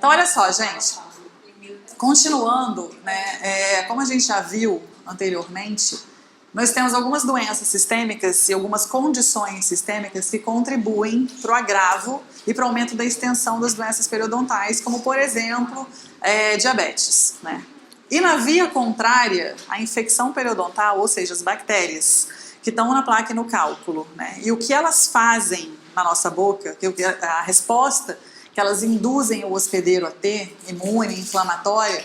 Então, olha só, gente. Continuando, né, como a gente já viu anteriormente, nós temos algumas doenças sistêmicas e algumas condições sistêmicas que contribuem para o agravo e para o aumento da extensão das doenças periodontais, como, por exemplo, diabetes, né? E na via contrária, a infecção periodontal, ou seja, as bactérias que estão na placa e no cálculo, né? E o que elas fazem na nossa boca, a resposta que elas induzem o hospedeiro a ter, imune, inflamatória,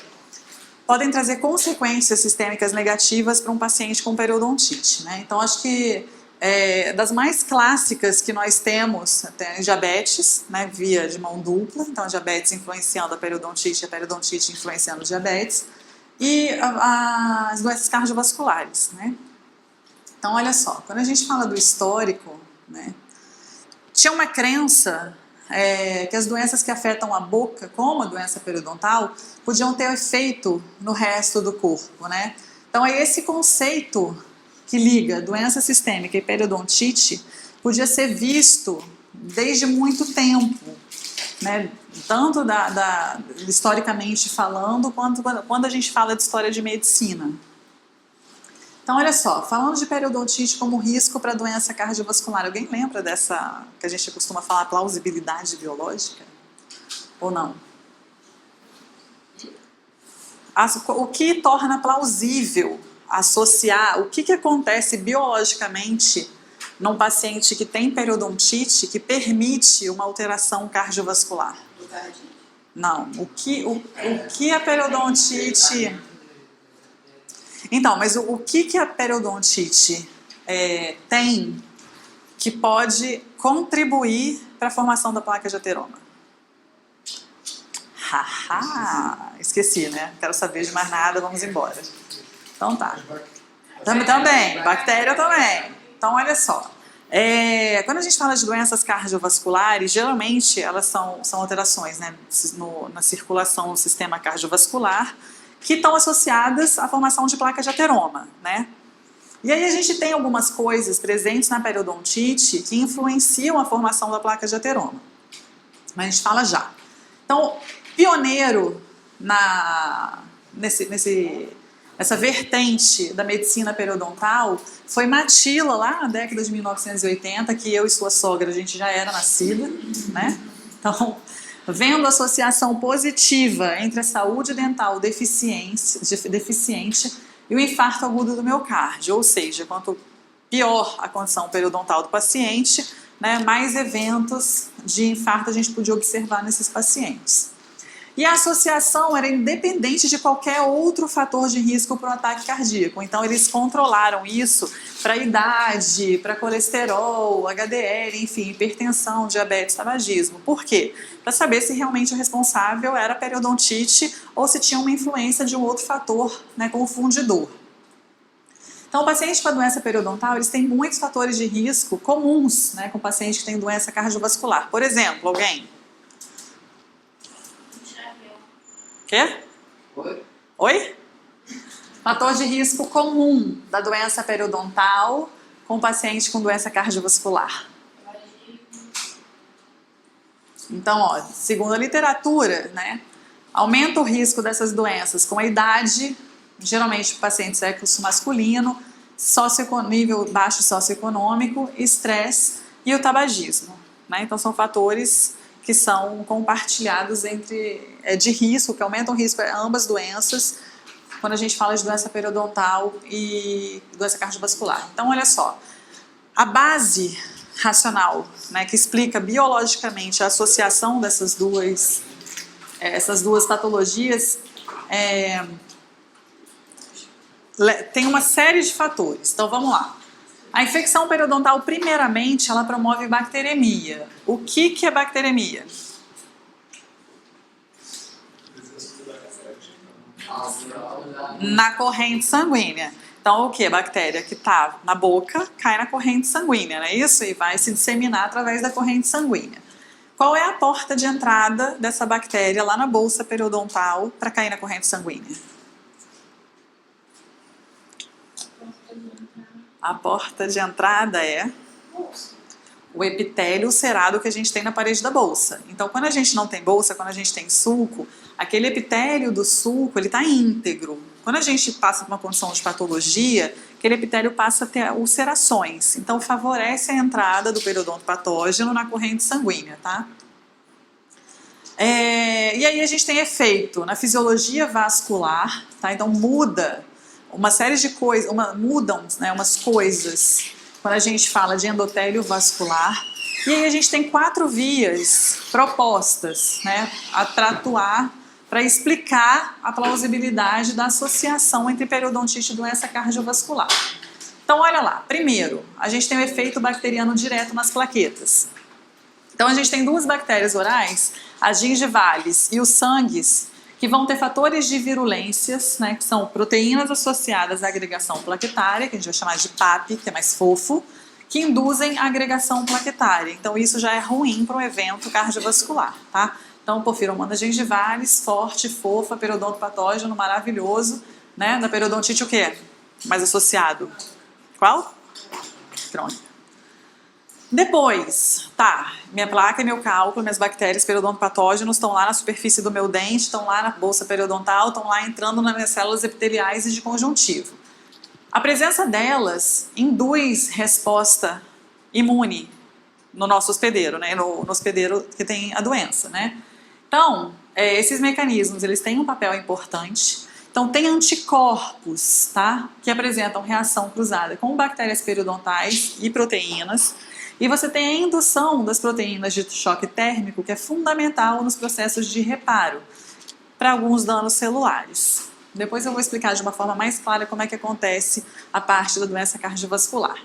podem trazer consequências sistêmicas negativas para um paciente com periodontite, né? Então, acho que das mais clássicas que nós temos, tem diabetes, né, via de mão dupla, então a diabetes influenciando a periodontite influenciando a diabetes, e as doenças cardiovasculares, né? Então, olha só, quando a gente fala do histórico, né, tinha uma crença que as doenças que afetam a boca, como a doença periodontal, podiam ter efeito no resto do corpo, né? Então, esse conceito que liga doença sistêmica e periodontite podia ser visto desde muito tempo, né? Tanto historicamente falando, quanto quando a gente fala de história de medicina. Então, olha só, falando de periodontite como risco para doença cardiovascular, alguém lembra dessa, que a gente costuma falar, plausibilidade biológica? Ou não? O que torna plausível associar, o que acontece biologicamente num paciente que tem periodontite que permite uma alteração cardiovascular? Não, o que a periodontite... Então, mas o que a periodontite tem que pode contribuir para a formação da placa de ateroma? Haha, esqueci, né? Quero saber de mais nada, vamos embora. Então tá. Também, bactéria também. Então, olha só. Quando a gente fala de doenças cardiovasculares, geralmente elas são alterações, né, na circulação do sistema cardiovascular, que estão associadas à formação de placa de ateroma, né? E aí a gente tem algumas coisas presentes na periodontite que influenciam a formação da placa de ateroma. Mas a gente fala já. Então, pioneiro nessa vertente da medicina periodontal foi Matila, lá na década de 1980, que eu e sua sogra, a gente já era nascida, né? Então, vendo a associação positiva entre a saúde dental deficiente e o infarto agudo do miocárdio, ou seja, quanto pior a condição periodontal do paciente, né, mais eventos de infarto a gente podia observar nesses pacientes. E a associação era independente de qualquer outro fator de risco para o ataque cardíaco. Então, eles controlaram isso para idade, para colesterol, HDL, enfim, hipertensão, diabetes, tabagismo. Por quê? Para saber se realmente o responsável era a periodontite ou se tinha uma influência de um outro fator, né, confundidor. Então, o paciente com a doença periodontal, eles têm muitos fatores de risco comuns, né, com o paciente que tem doença cardiovascular. Por exemplo, alguém... Quê? Oi? Fator de risco comum da doença periodontal com paciente com doença cardiovascular. Então, ó, segundo a literatura, né, aumenta o risco dessas doenças com a idade, geralmente paciente sexo masculino, nível baixo socioeconômico, estresse e o tabagismo, né? Então, são fatores que são compartilhados de risco, que aumentam o risco a ambas doenças, quando a gente fala de doença periodontal e doença cardiovascular. Então, olha só, a base racional, né, que explica biologicamente a associação dessas duas patologias, tem uma série de fatores. Então, vamos lá. A infecção periodontal, primeiramente, ela promove bacteremia. O que é bacteremia? Na corrente sanguínea. Então, o que? Bactéria que está na boca cai na corrente sanguínea, não é isso? E vai se disseminar através da corrente sanguínea. Qual é a porta de entrada dessa bactéria lá na bolsa periodontal para cair na corrente sanguínea? A porta de entrada é o epitélio cerado que a gente tem na parede da bolsa. Então, quando a gente não tem bolsa, quando a gente tem sulco, aquele epitélio do sulco, ele está íntegro. Quando a gente passa por uma condição de patologia, aquele epitélio passa a ter ulcerações. Então, favorece a entrada do periodonto patógeno na corrente sanguínea, tá? E aí a gente tem efeito na fisiologia vascular, tá? Então, muda uma série de coisas, mudam, né, umas coisas quando a gente fala de endotélio vascular. E aí a gente tem 4 vias propostas, né, para atuar, para explicar a plausibilidade da associação entre periodontite e doença cardiovascular. Então, olha lá. Primeiro, a gente tem o efeito bacteriano direto nas plaquetas. Então, a gente tem 2 bactérias orais, as gingivales e os sangues, que vão ter fatores de virulências, né, que são proteínas associadas à agregação plaquetária, que a gente vai chamar de PAP, que é mais fofo, que induzem a agregação plaquetária. Então, isso já é ruim para um evento cardiovascular, tá? Então, porfiromonas gingivales, forte, fofa, periodonto patógeno, maravilhoso, né? Da periodontite o quê? Mais associado. Qual? Crônica. Depois, tá, minha placa e meu cálculo, minhas bactérias periodontopatógenos estão lá na superfície do meu dente, estão lá na bolsa periodontal, estão lá entrando nas minhas células epiteliais e de conjuntivo. A presença delas induz resposta imune no nosso hospedeiro, né, no hospedeiro que tem a doença, né. Então, esses mecanismos, eles têm um papel importante. Então, tem anticorpos, tá, que apresentam reação cruzada com bactérias periodontais e proteínas. E você tem a indução das proteínas de choque térmico, que é fundamental nos processos de reparo para alguns danos celulares. Depois eu vou explicar de uma forma mais clara como é que acontece a parte da doença cardiovascular.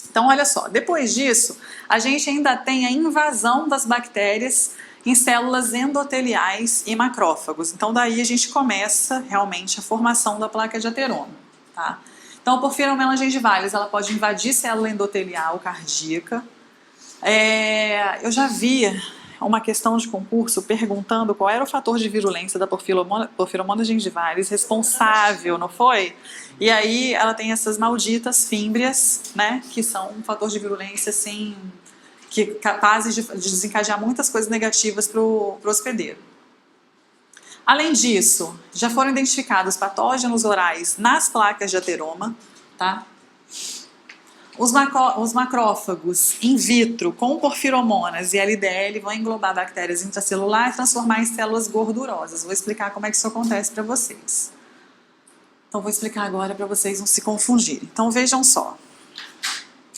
Então, olha só, depois disso, a gente ainda tem a invasão das bactérias em células endoteliais e macrófagos. Então, daí a gente começa realmente a formação da placa de ateroma, tá? Então, a porfiromonas gingivales, ela pode invadir célula endotelial cardíaca. Eu já vi uma questão de concurso perguntando qual era o fator de virulência da porfiromonas gingivales responsável, não foi? E aí ela tem essas malditas fímbrias, né, que são um fator de virulência, assim, que capazes de desencadear muitas coisas negativas para o hospedeiro. Além disso, já foram identificados patógenos orais nas placas de ateroma, tá? Os macrófagos in vitro com porfiromonas e LDL vão englobar bactérias intracelulares e transformar em células gordurosas. Vou explicar como é que isso acontece para vocês. Então, vou explicar agora para vocês não se confundirem. Então, vejam só.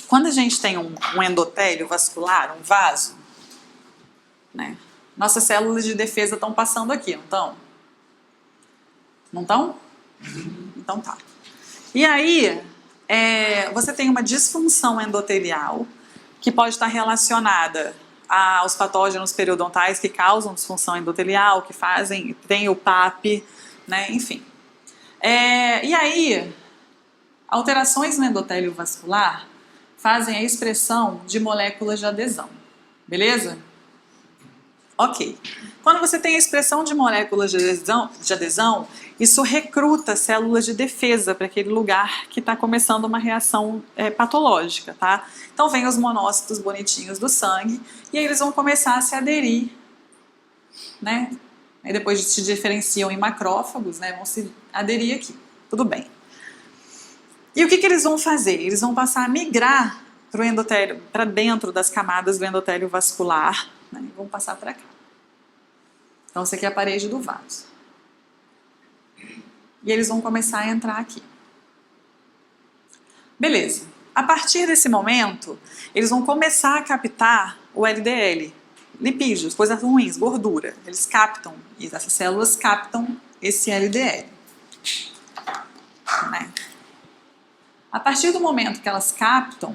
Quando a gente tem um endotélio vascular, um vaso, né? Nossas células de defesa estão passando aqui, não estão? Não estão? Então tá. E aí, você tem uma disfunção endotelial que pode estar relacionada aos patógenos periodontais que causam disfunção endotelial, que tem o PAP, né? Enfim. E aí, alterações no endotélio vascular fazem a expressão de moléculas de adesão, beleza? Ok. Quando você tem a expressão de moléculas de adesão, isso recruta células de defesa para aquele lugar que está começando uma reação patológica, tá? Então vem os monócitos bonitinhos do sangue e aí eles vão começar a se aderir, né? Aí depois se diferenciam em macrófagos, né? Vão se aderir aqui. Tudo bem. E o que eles vão fazer? Eles vão passar a migrar para o endotélio, para dentro das camadas do endotélio vascular, né? E vão passar para cá. Então, essa aqui é a parede do vaso. E eles vão começar a entrar aqui. Beleza. A partir desse momento, eles vão começar a captar o LDL, lipídios, coisas ruins, gordura. Eles captam, e essas células captam esse LDL. Né? A partir do momento que elas captam,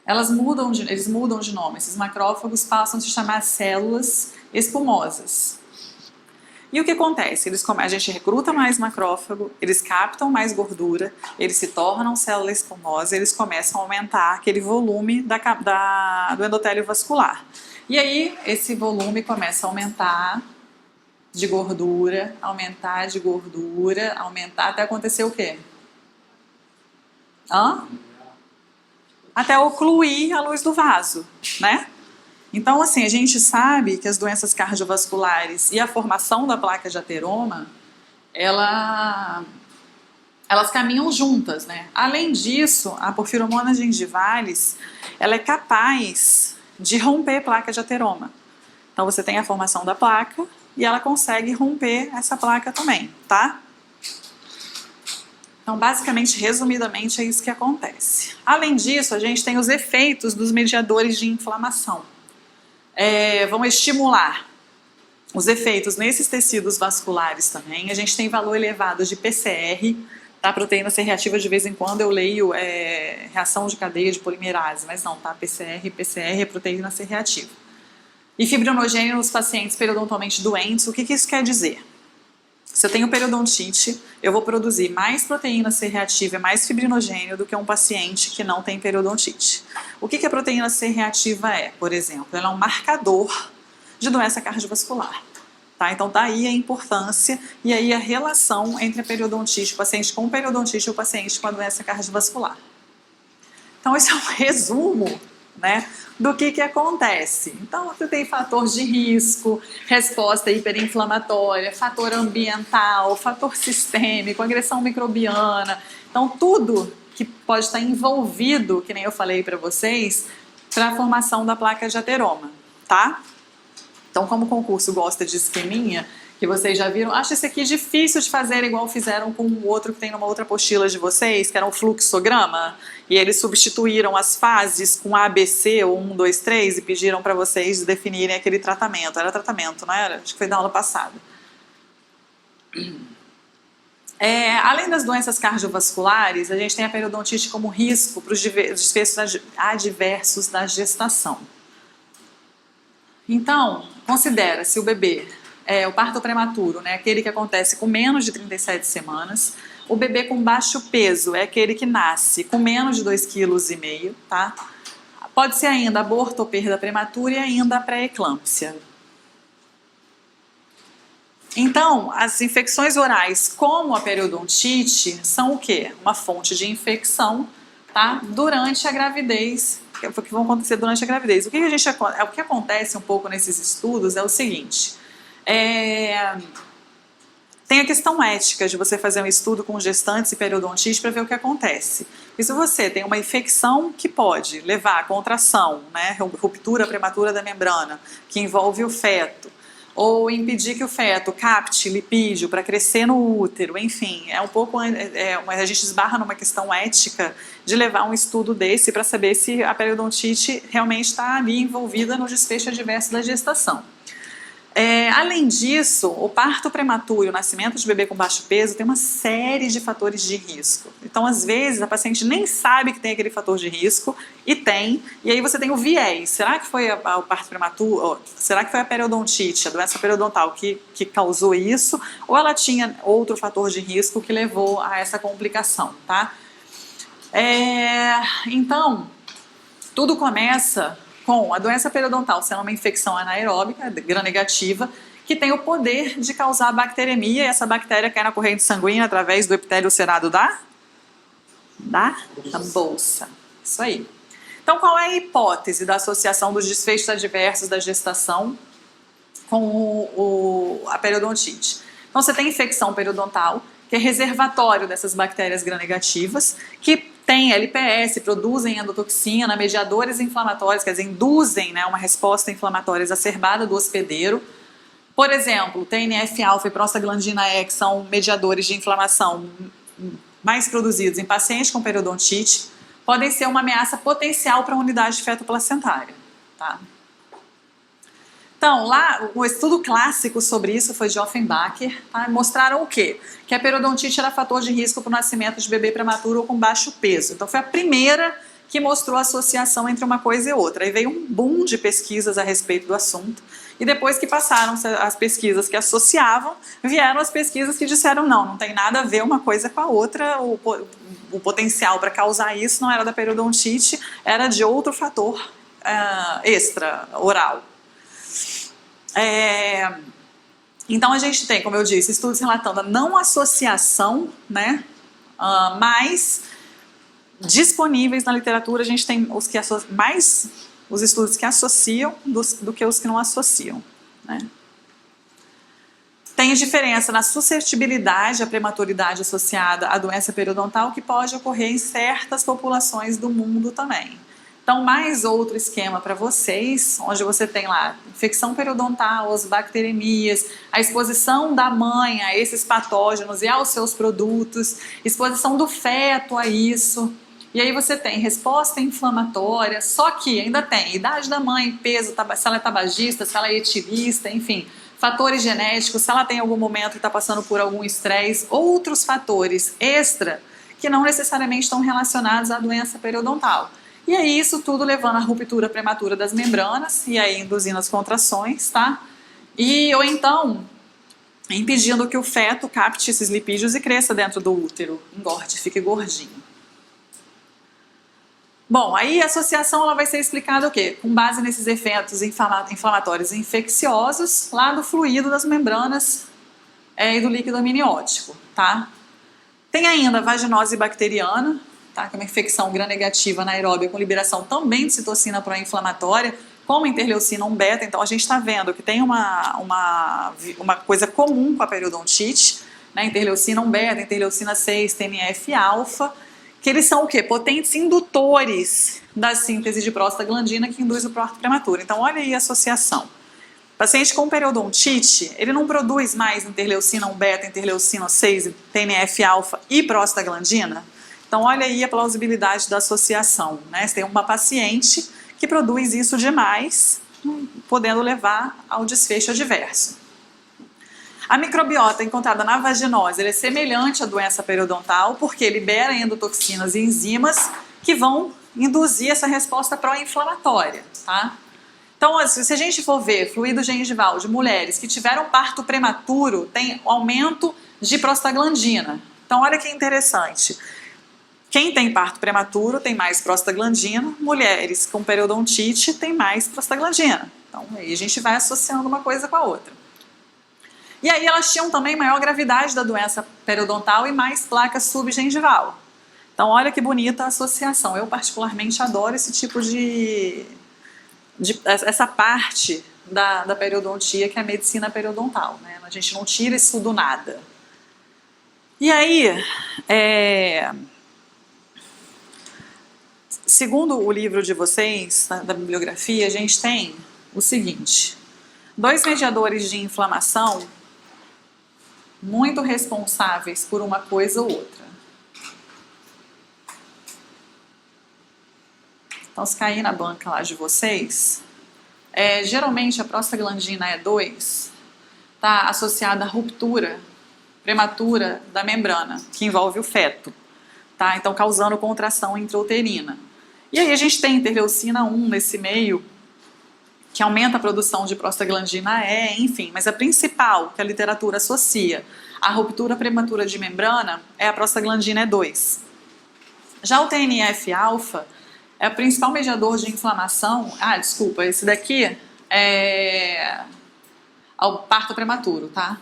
eles mudam de nome. Esses macrófagos passam a se chamar células espumosas. E o que acontece? A gente recruta mais macrófago, eles captam mais gordura, eles se tornam célula espumosa, eles começam a aumentar aquele volume do endotélio vascular. E aí, esse volume começa a aumentar de gordura, aumentar até acontecer o quê? até ocluir a luz do vaso, né? Então, assim, a gente sabe que as doenças cardiovasculares e a formação da placa de ateroma, elas caminham juntas, né? Além disso, a porfiromona gingivalis, ela é capaz de romper placa de ateroma. Então, você tem a formação da placa e ela consegue romper essa placa também, tá? Então, basicamente, resumidamente, é isso que acontece. Além disso, a gente tem os efeitos dos mediadores de inflamação. Vão estimular os efeitos nesses tecidos vasculares também. A gente tem valor elevado de PCR, tá? Proteína C reativa, de vez em quando eu leio reação de cadeia de polimerase, mas não, tá? PCR é proteína C reativa. E fibrinogênio nos pacientes periodontalmente doentes. O que isso quer dizer? Se eu tenho periodontite, eu vou produzir mais proteína C reativa e mais fibrinogênio do que um paciente que não tem periodontite. O que a proteína C reativa é, por exemplo? Ela é um marcador de doença cardiovascular. Tá? Então, daí a importância e aí a relação entre a periodontite, o paciente com periodontite e o paciente com a doença cardiovascular. Então, esse é um resumo, né, do que acontece. Então, você tem fator de risco, resposta hiperinflamatória, fator ambiental, fator sistêmico, agressão microbiana. Então, tudo que pode estar envolvido, que nem eu falei para vocês, para a formação da placa de ateroma, tá? Então, como o concurso gosta de esqueminha, que vocês já viram, acho esse aqui difícil de fazer igual fizeram com o outro que tem numa outra apostila de vocês, que era um fluxograma, e eles substituíram as fases com ABC, ou 1, 2, 3, e pediram para vocês definirem aquele tratamento. Era tratamento, não era? Acho que foi da aula passada. Além das doenças cardiovasculares, a gente tem a periodontite como risco para os desfechos adversos da gestação. Então, considera se o bebê, o parto prematuro, né, aquele que acontece com menos de 37 semanas, o bebê com baixo peso é aquele que nasce com menos de 2,5 kg, tá? Pode ser ainda aborto ou perda prematura e ainda a pré-eclâmpsia. Então, as infecções orais, como a periodontite, são o quê? Uma fonte de infecção, tá? Durante a gravidez, que vão acontecer durante a gravidez. O que acontece um pouco nesses estudos é o seguinte: tem a questão ética de você fazer um estudo com gestantes e periodontite para ver o que acontece. E se você tem uma infecção que pode levar à contração, né, ruptura prematura da membrana, que envolve o feto, ou impedir que o feto capte lipídio para crescer no útero, enfim, a gente esbarra numa questão ética de levar um estudo desse para saber se a periodontite realmente está ali envolvida no desfecho adverso da gestação. Além disso, o parto prematuro e o nascimento de bebê com baixo peso tem uma série de fatores de risco. Então, às vezes, a paciente nem sabe que tem aquele fator de risco e aí você tem o viés. Será que foi o parto prematuro? Será que foi a periodontite, a doença periodontal que causou isso? Ou ela tinha outro fator de risco que levou a essa complicação, tá? Então, tudo começa com a doença periodontal sendo uma infecção anaeróbica, gram-negativa, que tem o poder de causar bacteremia, e essa bactéria cai na corrente sanguínea através do epitélio ulcerado da bolsa. Isso aí. Então, qual é a hipótese da associação dos desfechos adversos da gestação com a periodontite? Então, você tem infecção periodontal, que é reservatório dessas bactérias gram-negativas, que tem LPS, produzem endotoxina, mediadores inflamatórios, quer dizer, induzem, né, uma resposta inflamatória exacerbada do hospedeiro. Por exemplo, TNF-alfa e prostaglandina E, que são mediadores de inflamação mais produzidos em pacientes com periodontite, podem ser uma ameaça potencial para a unidade feto-placentária. Tá? Então, lá, o estudo clássico sobre isso foi de Offenbacher, tá? Mostraram o quê? Que a periodontite era fator de risco para o nascimento de bebê prematuro ou com baixo peso. Então, foi a primeira que mostrou a associação entre uma coisa e outra. Aí veio um boom de pesquisas a respeito do assunto, e depois que passaram as pesquisas que associavam, vieram as pesquisas que disseram não tem nada a ver uma coisa com a outra, o potencial para causar isso não era da periodontite, era de outro fator extra, oral. Então a gente tem, como eu disse, estudos relatando a não associação, né, mas disponíveis na literatura, a gente tem mais os estudos que associam do que os que não associam, né? Tem diferença na suscetibilidade à prematuridade associada à doença periodontal, que pode ocorrer em certas populações do mundo também. Então, mais outro esquema para vocês, onde você tem lá infecção periodontal, as bacteremias, a exposição da mãe a esses patógenos e aos seus produtos, exposição do feto a isso. E aí você tem resposta inflamatória, só que ainda tem idade da mãe, peso, se ela é tabagista, se ela é etilista, enfim, fatores genéticos, se ela tem algum momento que está passando por algum estresse, outros fatores extra que não necessariamente estão relacionados à doença periodontal. E aí isso tudo levando à ruptura prematura das membranas e aí induzindo as contrações, tá? Ou então impedindo que o feto capte esses lipídios e cresça dentro do útero, engorde, fique gordinho. Bom, aí a associação ela vai ser explicada o quê? Com base nesses efeitos inflamatórios e infecciosos lá do fluido das membranas e do líquido amniótico, tá? Tem ainda a vaginose bacteriana, tá? Que é uma infecção gram-negativa anaeróbia com liberação também de citocina pró-inflamatória, como interleucina 1-beta. Então a gente está vendo que tem uma coisa comum com a periodontite, né? Interleucina 1-beta, interleucina 6, TNF-alfa, que eles são o quê? Potentes indutores da síntese de prostaglandina que induz o parto prematuro. Então olha aí a associação. Paciente com periodontite, ele não produz mais interleucina 1-beta, interleucina 6, TNF-alfa e prostaglandina? Então olha aí a plausibilidade da associação, né? Você tem uma paciente que produz isso demais, podendo levar ao desfecho adverso. A microbiota encontrada na vaginose ela é semelhante à doença periodontal porque libera endotoxinas e enzimas que vão induzir essa resposta pró-inflamatória, tá? Então, se a gente for ver fluido gengival de mulheres que tiveram parto prematuro, tem aumento de prostaglandina. Então, olha que interessante. Quem tem parto prematuro tem mais prostaglandina, mulheres com periodontite têm mais prostaglandina. Então, aí a gente vai associando uma coisa com a outra. E aí elas tinham também maior gravidade da doença periodontal e mais placa subgengival. Então, olha que bonita a associação. Eu particularmente adoro esse tipo essa parte da periodontia, que é a medicina periodontal, né? A gente não tira isso do nada. E aí, segundo o livro de vocês, da bibliografia, a gente tem o seguinte: 2 mediadores de inflamação muito responsáveis por uma coisa ou outra. Então, se cair na banca lá de vocês, geralmente a prostaglandina E2 está associada à ruptura prematura da membrana, que envolve o feto, tá? Então causando contração intrauterina. E aí a gente tem interleucina 1 nesse meio, que aumenta a produção de prostaglandina E, enfim, mas a principal que a literatura associa à ruptura prematura de membrana é a prostaglandina E2. Já o TNF-alfa é o principal mediador de inflamação. Desculpa, esse daqui é ao parto prematuro, tá?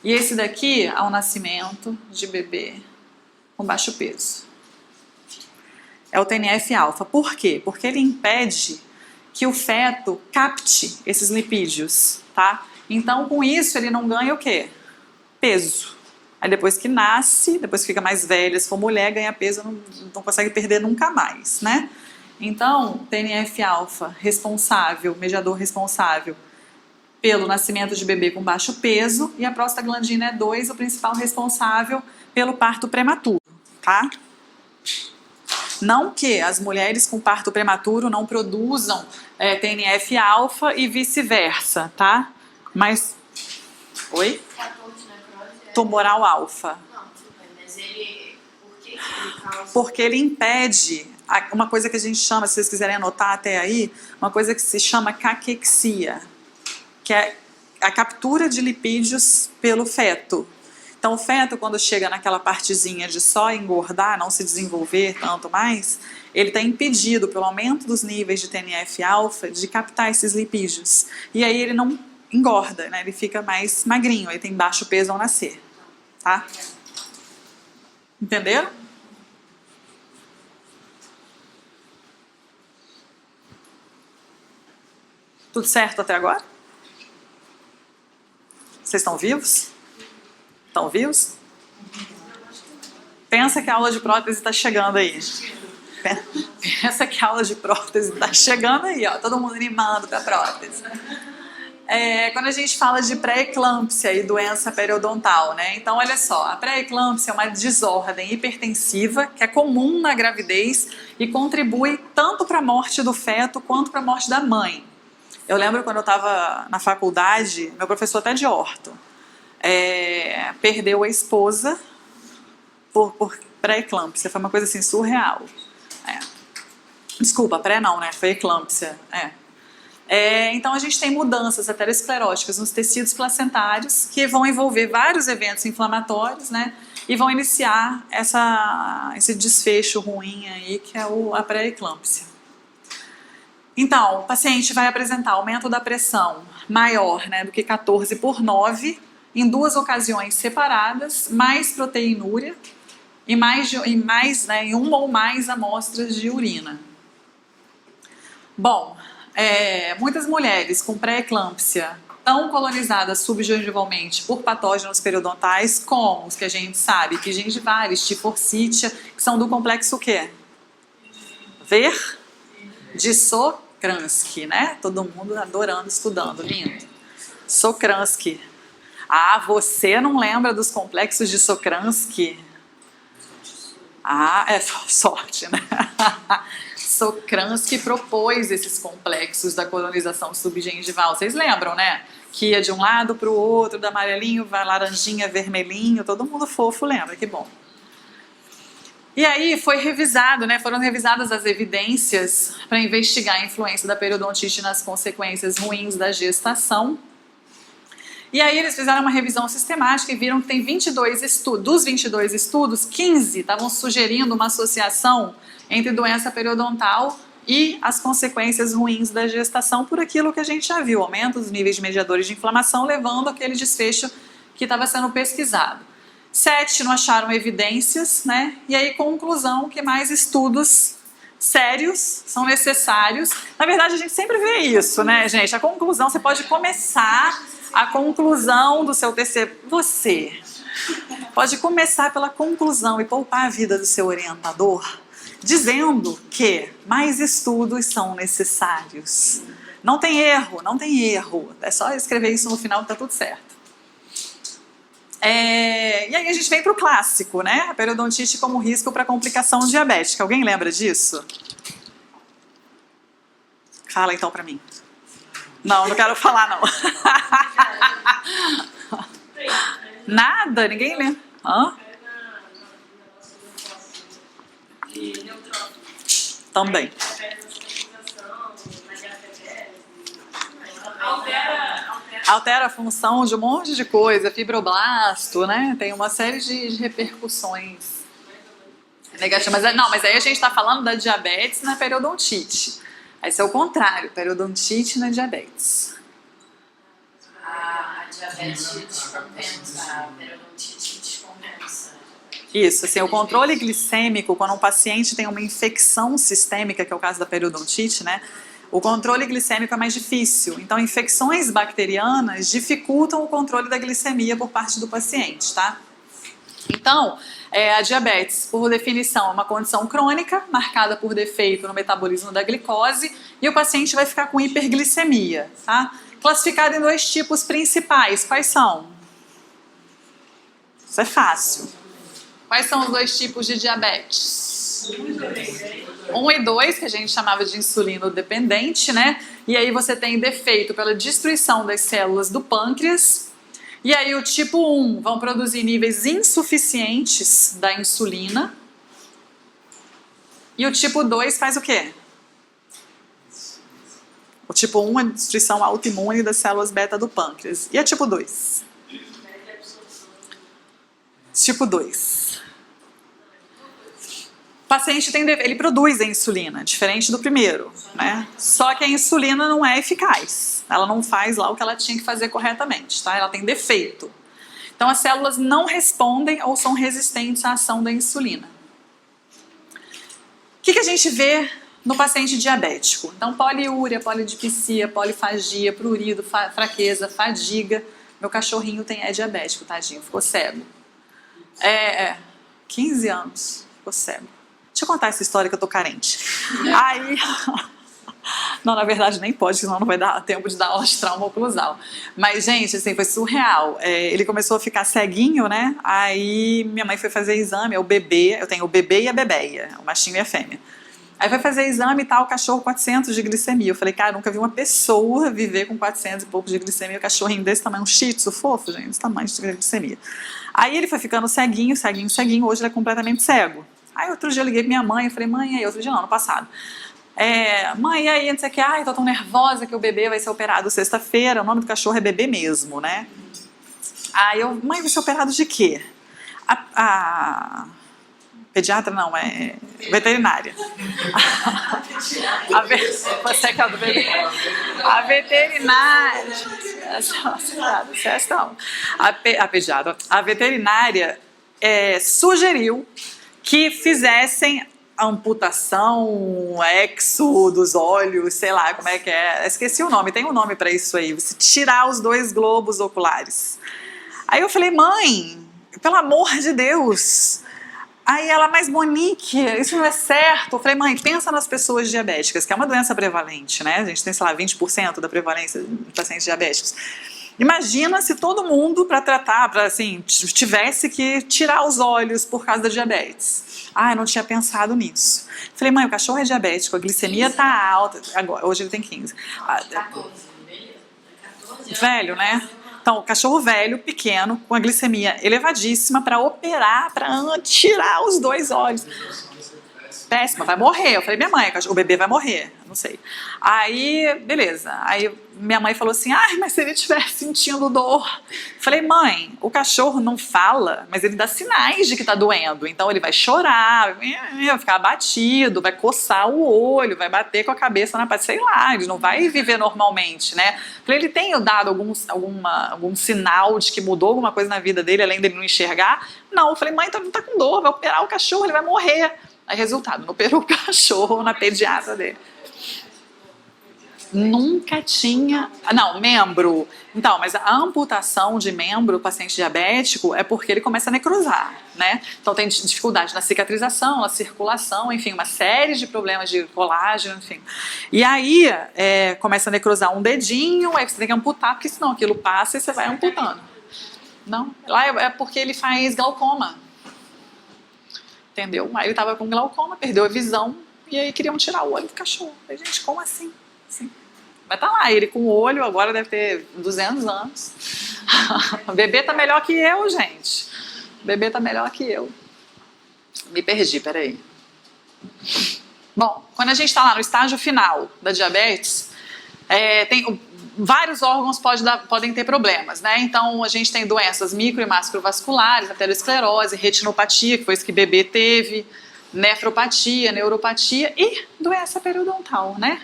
E esse daqui ao nascimento de bebê com baixo peso. É o TNF-alfa. Por quê? Porque ele impede que o feto capte esses lipídios, tá? Então, com isso, ele não ganha o quê? Peso. Aí depois que nasce, depois que fica mais velha, se for mulher, ganha peso, não consegue perder nunca mais, né? Então, TNF-alfa responsável, mediador responsável pelo nascimento de bebê com baixo peso, e a prostaglandina E2, o principal responsável pelo parto prematuro, tá? Não que as mulheres com parto prematuro não produzam TNF-alfa e vice-versa, tá? Mas... Oi? Tumoral alfa. Não, tudo bem, mas ele... Por que ele causa... Porque ele impede uma coisa que a gente chama, se vocês quiserem anotar até aí, uma coisa que se chama caquexia, que é a captura de lipídios pelo feto. Então o feto, quando chega naquela partezinha de só engordar, não se desenvolver tanto mais, ele está impedido pelo aumento dos níveis de TNF-alfa de captar esses lipídios. E aí ele não engorda, né? Ele fica mais magrinho, ele tem baixo peso ao nascer. Tá? Entenderam? Tudo certo até agora? Vocês estão vivos? Estão vivos? Pensa que a aula de prótese está chegando aí. Pensa que a aula de prótese está chegando aí, ó. Todo mundo animando para a prótese. Quando a gente fala de pré-eclâmpsia e doença periodontal, né? Então, olha só, a pré-eclâmpsia é uma desordem hipertensiva que é comum na gravidez e contribui tanto para a morte do feto quanto para a morte da mãe. Eu lembro quando eu estava na faculdade, meu professor até de orto, perdeu a esposa por pré-eclâmpsia. Foi uma coisa assim surreal. Desculpa, pré não, né? Foi eclâmpsia. Então a gente tem mudanças ateroscleróticas nos tecidos placentários que vão envolver vários eventos inflamatórios, né? E vão iniciar esse desfecho ruim aí que é a pré-eclâmpsia. Então, o paciente vai apresentar aumento da pressão maior, né, do que 14/9 em 2 ocasiões separadas, mais proteinúria e em uma ou mais amostras de urina. Bom, muitas mulheres com pré-eclâmpsia estão colonizadas subgengivalmente por patógenos periodontais, como os que a gente sabe, que gingivalis, Forsythia, que são do complexo o quê? De Sokransky, né? Todo mundo adorando, estudando, lindo. Sokransky. Ah, você não lembra dos complexos de Sokransky? Ah, sorte, né? Sokransky propôs esses complexos da colonização subgengival. Vocês lembram, né? Que ia de um lado para o outro, do amarelinho, laranjinha, vermelhinho, todo mundo fofo lembra, que bom. E aí foi revisado, né? Foram revisadas as evidências para investigar a influência da periodontite nas consequências ruins da gestação. E aí eles fizeram uma revisão sistemática e viram que tem 22 estudos. Dos 22 estudos, 15 estavam sugerindo uma associação entre doença periodontal e as consequências ruins da gestação por aquilo que a gente já viu, aumento dos níveis de mediadores de inflamação, levando àquele desfecho que estava sendo pesquisado. 7 não acharam evidências, né? E aí, conclusão, que mais estudos sérios são necessários. Na verdade, a gente sempre vê isso, né, gente? A conclusão, você pode começar a conclusão do seu TCC. Você pode começar pela conclusão e poupar a vida do seu orientador, dizendo que mais estudos são necessários. Não tem erro, não tem erro. É só escrever isso no final que tá tudo certo. E aí a gente vem para o clássico, né? A periodontite como risco para complicação diabética. Alguém lembra disso? Fala então para mim. Não quero falar não. Nada? Ninguém lembra? Hã? Também. Altera a função de um monte de coisa, fibroblasto, né? Tem uma série de repercussões negativas. Mas aí a gente está falando da diabetes na periodontite. Esse é o contrário, periodontite na diabetes. A diabetes descompensa, a periodontite descompensa. Isso, assim, o controle glicêmico, quando um paciente tem uma infecção sistêmica, que é o caso da periodontite, né? O controle glicêmico é mais difícil. Então, infecções bacterianas dificultam o controle da glicemia por parte do paciente, tá? Então, a diabetes, por definição, é uma condição crônica, marcada por defeito no metabolismo da glicose, e o paciente vai ficar com hiperglicemia, tá? Classificado em 2 tipos principais. Quais são? Isso é fácil. Quais são os 2 tipos de diabetes? 1 e 2, que a gente chamava de insulino dependente, né? E aí você tem defeito pela destruição das células do pâncreas. E aí o tipo 1 vão produzir níveis insuficientes da insulina. E o tipo 2 faz o quê? O tipo 1 é a destruição autoimune das células beta do pâncreas. E a tipo 2? Tipo 2. O paciente ele produz a insulina, diferente do primeiro, né? Só que a insulina não é eficaz. Ela não faz lá o que ela tinha que fazer corretamente, tá? Ela tem defeito. Então as células não respondem ou são resistentes à ação da insulina. O que a gente vê no paciente diabético. Então, poliúria, polidipsia, polifagia, prurido, fraqueza, fadiga. Meu cachorrinho é diabético, tadinho, ficou cego. 15 anos, ficou cego. Deixa eu contar essa história que eu tô carente. Aí... Não, na verdade nem pode, senão não vai dar tempo de dar aula de trauma oclusal. Mas, gente, assim, foi surreal. Ele começou a ficar ceguinho, né? Aí minha mãe foi fazer exame, o bebê, eu tenho o bebê e a bebeia, o machinho e a fêmea. Aí foi fazer exame e tal, o cachorro 400 de glicemia. Eu falei, cara, nunca vi uma pessoa viver com 400 e pouco de glicemia, o cachorrinho desse tamanho, um shih tzu fofo, gente, esse tamanho de glicemia. Aí ele foi ficando ceguinho, hoje ele é completamente cego. Aí outro dia eu liguei pra minha mãe, eu falei, mãe, aí outro dia não, no passado. Mãe, e aí, não sei o que, tô tão nervosa que o bebê vai ser operado sexta-feira, o nome do cachorro é bebê mesmo, né? Aí eu, mãe, vai ser operado de quê? Pediatra não, veterinária. Você que é do bebê. A veterinária. A pediatra. A veterinária sugeriu que fizessem amputação, exo dos olhos, sei lá como é que é. Esqueci o nome, tem um nome pra isso aí. Você tirar os 2 globos oculares. Aí eu falei, mãe, pelo amor de Deus. Aí ela, mas Monique, isso não é certo. Eu falei, mãe, pensa nas pessoas diabéticas, que é uma doença prevalente, né? A gente tem, sei lá, 20% da prevalência de pacientes diabéticos. Imagina se todo mundo, para tratar, assim, tivesse que tirar os olhos por causa da diabetes. Eu não tinha pensado nisso. Falei, mãe, o cachorro é diabético, a glicemia tá alta. Agora, hoje ele tem 15. 14, beleza? 14 velho, né? Então, o cachorro velho, pequeno, com a glicemia elevadíssima, para operar, para tirar os 2 olhos. Péssima, vai morrer. Eu falei, minha mãe, o bebê vai morrer. Não sei. Aí, beleza. Aí minha mãe falou assim, mas se ele estiver sentindo dor. Eu falei, mãe, o cachorro não fala, mas ele dá sinais de que tá doendo. Então ele vai chorar, vai ficar abatido, vai coçar o olho, vai bater com a cabeça na parede, sei lá, ele não vai viver normalmente, né? Eu falei, ele tem dado algum sinal de que mudou alguma coisa na vida dele, além dele não enxergar? Não. Eu falei, mãe, então não tá com dor, vai operar o cachorro, ele vai morrer. Aí, resultado, não operou o cachorro na pediatra dele. Nunca tinha... Não, membro. Então, mas a amputação de membro do paciente diabético é porque ele começa a necrosar, né? Então tem dificuldade na cicatrização, na circulação, enfim, uma série de problemas de colágeno, enfim. E aí começa a necrosar um dedinho, aí você tem que amputar, porque senão aquilo passa e você vai amputando. Não, lá é porque ele faz glaucoma. Entendeu? Aí ele tava com glaucoma, perdeu a visão, e aí queriam tirar o olho do cachorro. Eu falei, gente, como assim? Mas tá lá, ele com o olho, agora deve ter 200 anos. O bebê tá melhor que eu, gente. O bebê tá melhor que eu. Me perdi, peraí. Bom, quando a gente tá lá no estágio final da diabetes, vários órgãos podem ter problemas, né? Então, a gente tem doenças micro e macrovasculares, aterosclerose, retinopatia, que foi isso que bebê teve, nefropatia, neuropatia e doença periodontal, né?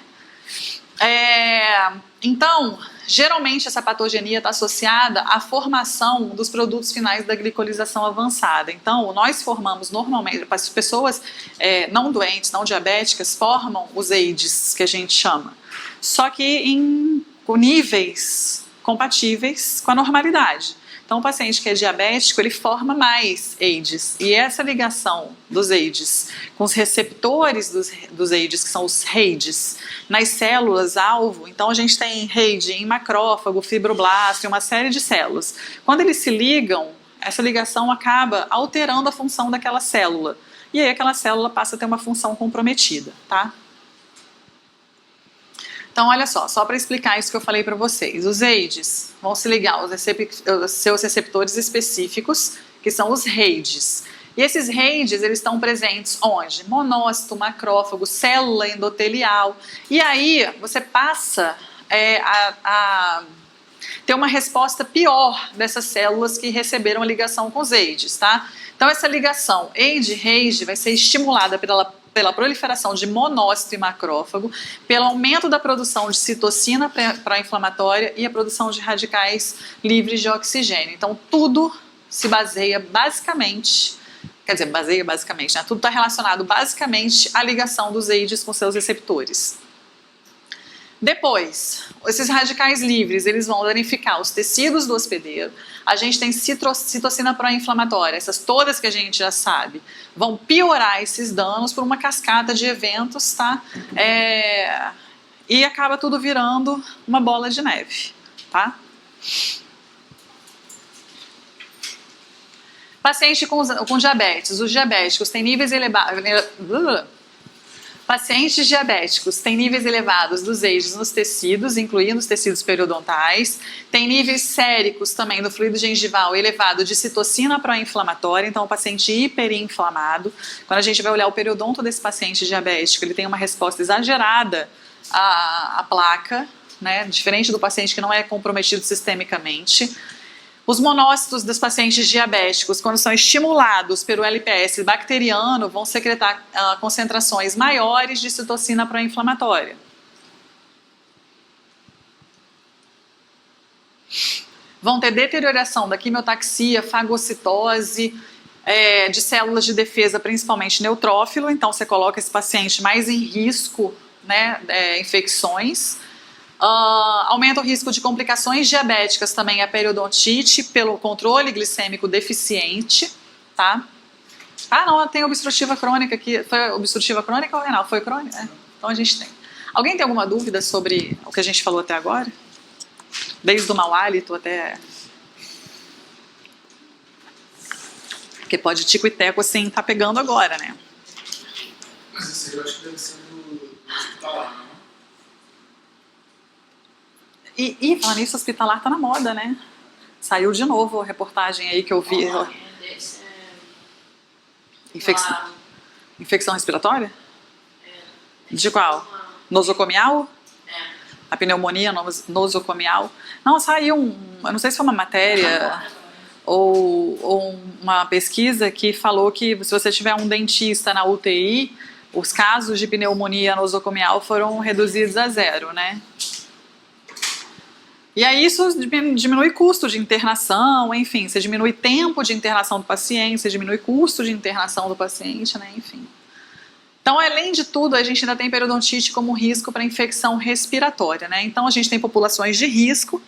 Então, geralmente essa patogenia está associada à formação dos produtos finais da glicolização avançada. Então, nós formamos normalmente, as pessoas não doentes, não diabéticas, formam os AIDS, que a gente chama. Só que com níveis compatíveis com a normalidade. Então, o paciente que é diabético, ele forma mais AIDS. E essa ligação dos AIDS com os receptores dos AIDS, que são os RAIDs, nas células-alvo, então a gente tem RAID em macrófago, fibroblasto, uma série de células. Quando eles se ligam, essa ligação acaba alterando a função daquela célula. E aí aquela célula passa a ter uma função comprometida, tá? Então, olha só para explicar isso que eu falei para vocês. Os AIDS vão se ligar aos seus receptores específicos, que são os RAIDs. E esses RAIDs, eles estão presentes onde? Monócito, macrófago, célula endotelial. E aí, você passa a ter uma resposta pior dessas células que receberam a ligação com os AIDS, tá? Então, essa ligação AIDS-RAID vai ser estimulada pela proliferação de monócito e macrófago, pelo aumento da produção de citocina pró-inflamatória e a produção de radicais livres de oxigênio. Então, tudo se baseia basicamente Quer dizer, baseia basicamente, né? Tudo está relacionado basicamente à ligação dos AIDs com seus receptores. Depois, esses radicais livres, eles vão danificar os tecidos do hospedeiro. A gente tem citocina pró-inflamatória, essas todas que a gente já sabe, vão piorar esses danos por uma cascata de eventos, tá? E acaba tudo virando uma bola de neve, tá? Paciente com diabetes. Os diabéticos têm níveis elevados. Pacientes diabéticos têm níveis elevados dos AIDs nos tecidos, incluindo os tecidos periodontais. Tem níveis séricos também no fluido gengival elevado de citocina pró-inflamatória, então o paciente hiperinflamado. Quando a gente vai olhar o periodonto desse paciente diabético, ele tem uma resposta exagerada à placa, né? Diferente do paciente que não é comprometido sistemicamente. Os monócitos dos pacientes diabéticos, quando são estimulados pelo LPS bacteriano, vão secretar concentrações maiores de citocina pró-inflamatória. Vão ter deterioração da quimiotaxia, fagocitose, de células de defesa, principalmente neutrófilo, então você coloca esse paciente mais em risco, né, infecções. Aumenta o risco de complicações diabéticas também a periodontite pelo controle glicêmico deficiente, tá? Não, tem obstrutiva crônica aqui. Foi obstrutiva crônica ou renal? Foi crônica? Então a gente tem. Alguém tem alguma dúvida sobre o que a gente falou até agora? Desde o mau hálito até... Porque pode tico e teco assim, tá pegando agora, né? Mas isso aí eu acho que deve ser do hospitalar, não? E falar nisso, hospitalar tá na moda, né? Saiu de novo a reportagem aí que eu vi. Infecção respiratória? De qual? Nosocomial? A pneumonia nosocomial? Não, saiu eu não sei se foi uma matéria ou uma pesquisa que falou que se você tiver um dentista na UTI, os casos de pneumonia nosocomial foram reduzidos a 0, né? E aí isso diminui custo de internação, enfim, você diminui tempo de internação do paciente, você diminui custo de internação do paciente, né, enfim. Então, além de tudo, a gente ainda tem periodontite como risco para infecção respiratória, né? Então, a gente tem populações de risco,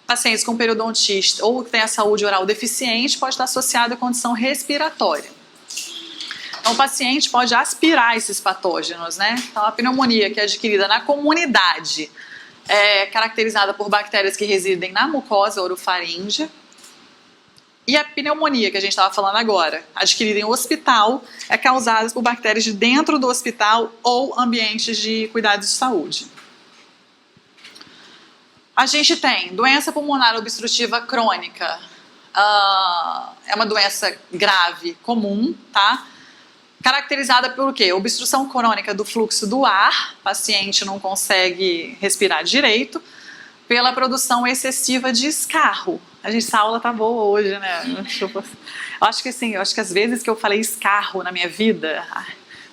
pacientes com periodontite ou que têm a saúde oral deficiente pode estar associado à condição respiratória. Então, o paciente pode aspirar esses patógenos, né? Então, a pneumonia que é adquirida na comunidade é caracterizada por bactérias que residem na mucosa orofaríngea. E a pneumonia, que a gente estava falando agora, adquirida em hospital, é causada por bactérias de dentro do hospital ou ambientes de cuidados de saúde. A gente tem doença pulmonar obstrutiva crônica. É uma doença grave, comum, tá? Caracterizada por quê? Obstrução crônica do fluxo do ar, o paciente não consegue respirar direito, pela produção excessiva de escarro. Essa aula tá boa hoje, né? Eu acho que assim, às vezes que eu falei escarro na minha vida,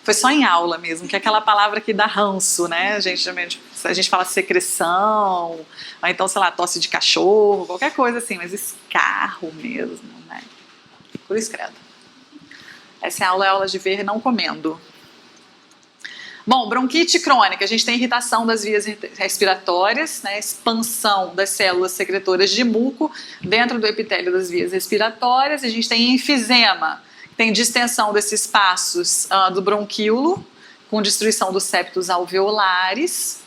foi só em aula mesmo, que é aquela palavra que dá ranço, né? A gente fala secreção, ou então, sei lá, tosse de cachorro, qualquer coisa assim, mas escarro mesmo, né? Por isso, credo. Essa aula é aula de ver não comendo. Bom, bronquite crônica, a gente tem irritação das vias respiratórias, né, expansão das células secretoras de muco dentro do epitélio das vias respiratórias. A gente tem enfisema, tem distensão desses espaços do bronquíolo, com destruição dos septos alveolares.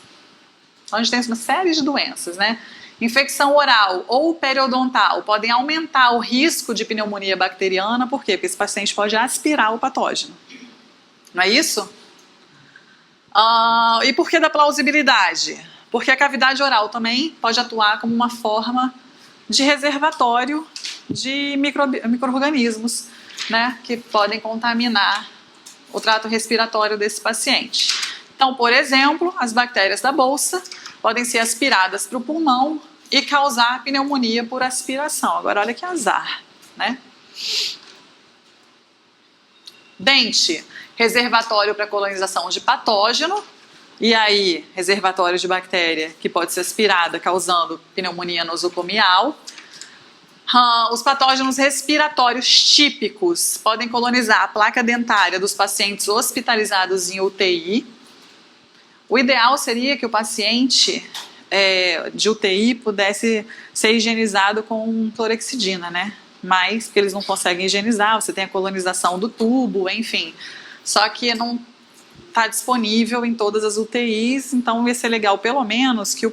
Então a gente tem uma série de doenças, né? Infecção oral ou periodontal podem aumentar o risco de pneumonia bacteriana. Por quê? Porque esse paciente pode aspirar o patógeno. Não é isso? E por que da plausibilidade? Porque a cavidade oral também pode atuar como uma forma de reservatório de micro-organismos, né, que podem contaminar o trato respiratório desse paciente. Então, por exemplo, as bactérias da bolsa podem ser aspiradas para o pulmão e causar pneumonia por aspiração. Agora, olha que azar, né? Dente, reservatório para colonização de patógeno, e aí reservatório de bactéria que pode ser aspirada causando pneumonia nosocomial. Os patógenos respiratórios típicos podem colonizar a placa dentária dos pacientes hospitalizados em UTI. O ideal seria que o paciente de UTI pudesse ser higienizado com clorexidina, né? Mas porque eles não conseguem higienizar, você tem a colonização do tubo, enfim. Só que não está disponível em todas as UTIs, então ia ser legal pelo menos que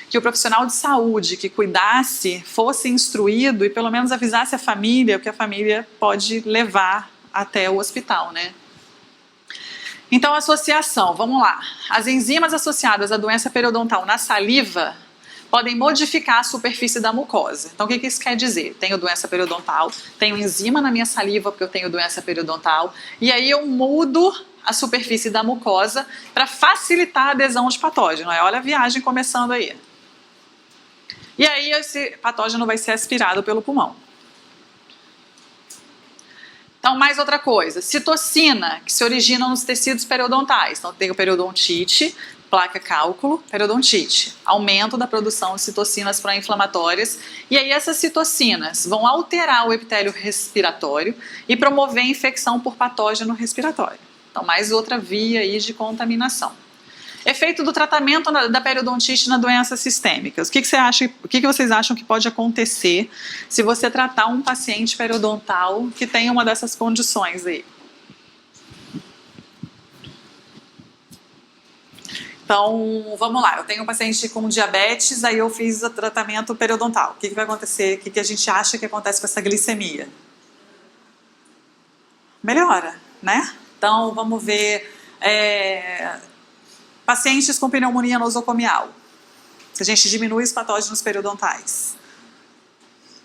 que o profissional de saúde que cuidasse fosse instruído e pelo menos avisasse a família, porque a família pode levar até o hospital, né? Então, associação, vamos lá. As enzimas associadas à doença periodontal na saliva podem modificar a superfície da mucosa. Então, o que isso quer dizer? Tenho doença periodontal, tenho enzima na minha saliva porque eu tenho doença periodontal, e aí eu mudo a superfície da mucosa para facilitar a adesão de patógeno. Olha a viagem começando aí. E aí esse patógeno vai ser aspirado pelo pulmão. Então, mais outra coisa, citocina, que se origina nos tecidos periodontais. Então, tem o periodontite, placa cálculo, periodontite. Aumento da produção de citocinas pró-inflamatórias. E aí essas citocinas vão alterar o epitélio respiratório e promover infecção por patógeno respiratório. Então, mais outra via aí de contaminação. Efeito do tratamento da periodontite na doença sistêmica. O que vocês acham que pode acontecer se você tratar um paciente periodontal que tem uma dessas condições aí? Então, vamos lá. Eu tenho um paciente com diabetes, aí eu fiz o tratamento periodontal. O que vai acontecer? O que a gente acha que acontece com essa glicemia? Melhora, né? Então, vamos ver... pacientes com pneumonia nosocomial. Se a gente diminui os patógenos periodontais,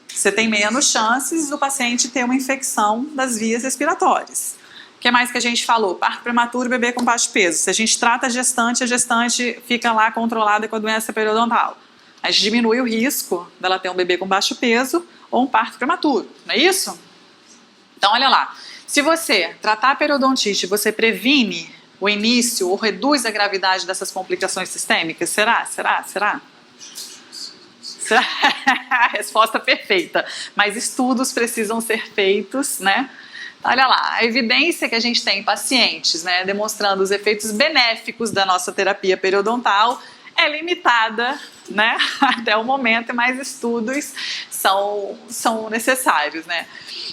você tem menos chances do paciente ter uma infecção das vias respiratórias. O que mais que a gente falou? Parto prematuro, bebê com baixo peso. Se a gente trata a gestante fica lá controlada com a doença periodontal. A gente diminui o risco dela ter um bebê com baixo peso ou um parto prematuro, não é isso? Então, olha lá. Se você tratar a periodontite, você previne o início ou reduz a gravidade dessas complicações sistêmicas? Será? Resposta perfeita. Mas estudos precisam ser feitos, né? Olha lá, a evidência que a gente tem em pacientes, né, demonstrando os efeitos benéficos da nossa terapia periodontal é limitada, né, até o momento, e mais estudos são necessários, né.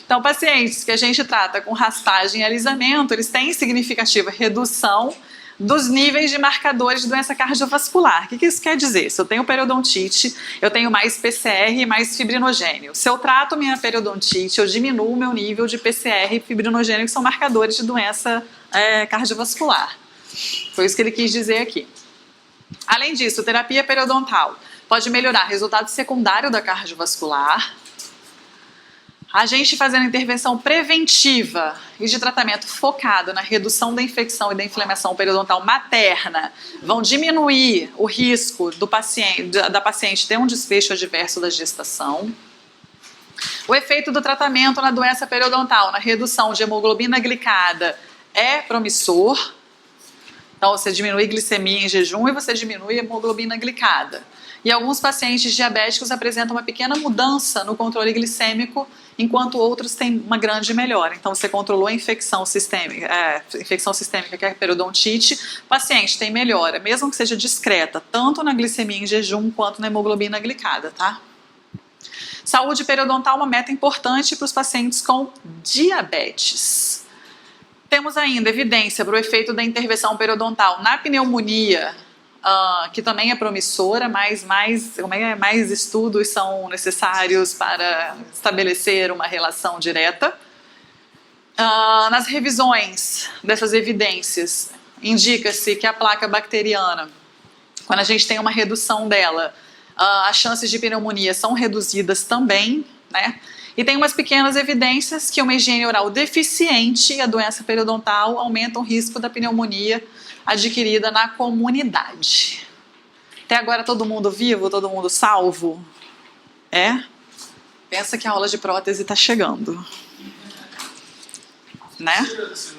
Então, pacientes que a gente trata com raspagem e alisamento, eles têm significativa redução dos níveis de marcadores de doença cardiovascular. O que isso quer dizer? Se eu tenho periodontite, eu tenho mais PCR e mais fibrinogênio. Se eu trato minha periodontite, eu diminuo o meu nível de PCR e fibrinogênio, que são marcadores de doença cardiovascular. Foi isso que ele quis dizer aqui. Além disso, terapia periodontal pode melhorar resultado secundário da cardiovascular. A gente fazendo intervenção preventiva e de tratamento focado na redução da infecção e da inflamação periodontal materna vão diminuir o risco da paciente ter um desfecho adverso da gestação. O efeito do tratamento na doença periodontal, na redução de hemoglobina glicada, é promissor. Então, você diminui glicemia em jejum e você diminui a hemoglobina glicada. E alguns pacientes diabéticos apresentam uma pequena mudança no controle glicêmico, enquanto outros têm uma grande melhora. Então, você controlou a infecção sistêmica, que é a periodontite, o paciente tem melhora, mesmo que seja discreta, tanto na glicemia em jejum quanto na hemoglobina glicada, tá? Saúde periodontal é uma meta importante para os pacientes com diabetes. Temos ainda evidência para o efeito da intervenção periodontal na pneumonia, que também é promissora, mas mais estudos são necessários para estabelecer uma relação direta. Nas revisões dessas evidências, indica-se que a placa bacteriana, quando a gente tem uma redução dela, as chances de pneumonia são reduzidas também, né? E tem umas pequenas evidências que uma higiene oral deficiente e a doença periodontal aumentam o risco da pneumonia adquirida na comunidade. Até agora todo mundo vivo, todo mundo salvo? Pensa que a aula de prótese está chegando. Né? Você